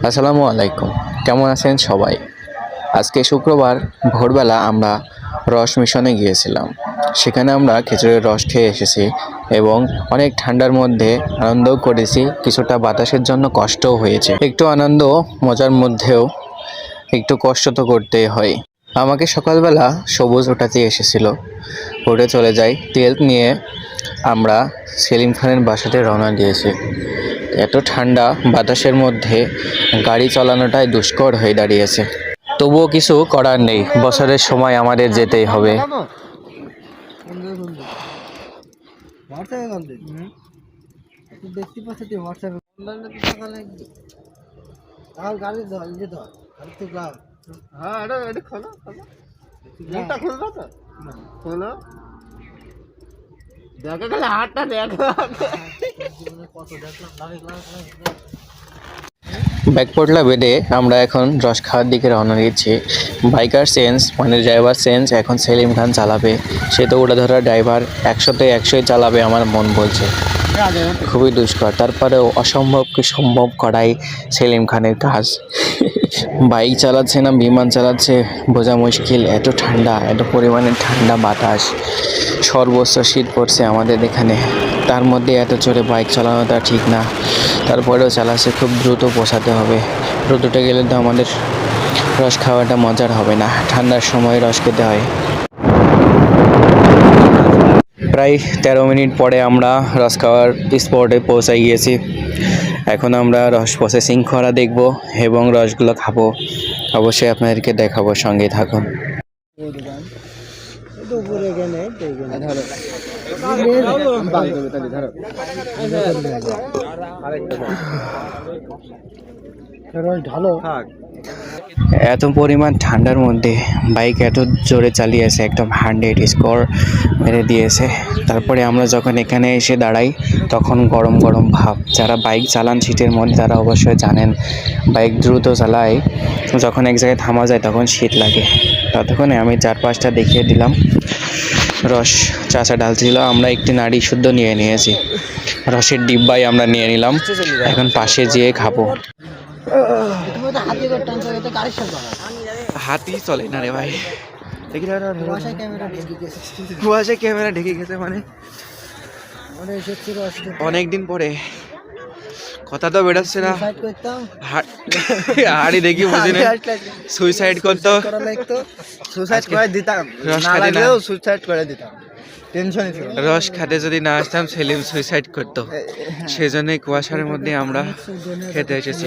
আসসালামু আলাইকুম। কেমন আছেন সবাই? আজকে শুক্রবার ভোরবেলা আমরা রস মিশনে গিয়েছিলাম। সেখানে আমরা খেজুরের রস খেয়ে এসেছি এবং অনেক ঠান্ডার মধ্যে আনন্দও করেছি, কিছুটা বাতাসের জন্য কষ্টও হয়েছে। একটু আনন্দ মজার মধ্যেও একটু কষ্ট তো করতেই হয়। আমাকে সকালবেলা সবুজ ওঠাতে এসেছিল, উঠে চলে যাই। তেল নিয়ে আমরা সেলিম খানের বাসাতে রওনা দিয়েছি। এত ঠান্ডা বাতাসের মধ্যে গাড়ি চালানোটাই দুষ্কর হয়ে দাঁড়িয়েছে। তবুও কিছু করার নেই, বছরের সময় আমাদের যেতেই হবে। ব্যাকপটলা বেডে আমরা এখন রস খাওয়ার দিকে রওনা দিচ্ছি। বাইকার চেঞ্জ মানে ড্রাইভার চেঞ্জ, এখন সেলিম খান চালাবে। সে তো উড়াধরা ড্রাইভার, 100তে 100ই চালাবে আমার মন বলছে। খুবই দুষ্কর, তারপরেও অসম্ভবকে সম্ভব করাই সেলিম খানের কাজ। বাইক চালাচ্ছে না বিমান চালাচ্ছে বোঝা মুশকিল। এত ঠান্ডা, এত পরিমাণে ঠান্ডা বাতাস, সর্বোচ্চ শীত পড়ছে আমাদের এখানে। তার মধ্যে এত জোরে বাইক চালানোটা ঠিক না, তারপরেও চালাচ্ছে। খুব দ্রুত পৌঁছাতে হবে, দ্রুতটা গেলে তো আমাদের রস খাওয়াটা মজার হবে না। ঠান্ডার সময় রস খেতে হয়। প্রায় 13 মিনিট পরে আমরা রস খাওয়ার স্পটে পৌঁছে গিয়েছি। এখন আমরা রস প্রসেসিং করা দেখব এবং রসগুলো খাবো। অবশ্যই আপনাদেরকে দেখাবো, সঙ্গে থাকুন। এত পরিমাণ ঠান্ডার মধ্যে বাইক এত জোরে চালিয়েছে, একদম 100 স্কোর মেরে দিয়েছে। তারপরে আমরা যখন এখানে এসে দাঁড়াই তখন গরম গরম ভাব। যারা বাইক চালান শীতের মধ্যে তারা অবশ্যই জানেন, বাইক দ্রুত চালায়, যখন এক জায়গায় থামা যায় তখন শীত লাগে। ততক্ষণে আমি 4-5টা দেখিয়ে দিলাম। রস চাচা ঢালছিল, আমরা একটি নাড়ি শুদ্ধ নিয়ে নিয়েছি। রসের ডিব্বাই আমরা নিয়ে নিলাম, এখন পাশে যেয়ে খাবো। হাতি চলে না রে ভাই, কুয়াশায় ক্যামেরা ঢেকে গেছে। মানে অনেকদিন পরে কথা তো বেরোচ্ছে না। হাড়ি দেখি বুঝি না, সুইসাইড করতো, সুইসাইড করে দিতাম, সুইসাইড করে দিতাম। রস খাতে যদি না আসতাম সেলিম সুইসাইড করতো, সেজন্যই কুয়াশার মধ্যে আমরা খেতে এসেছি।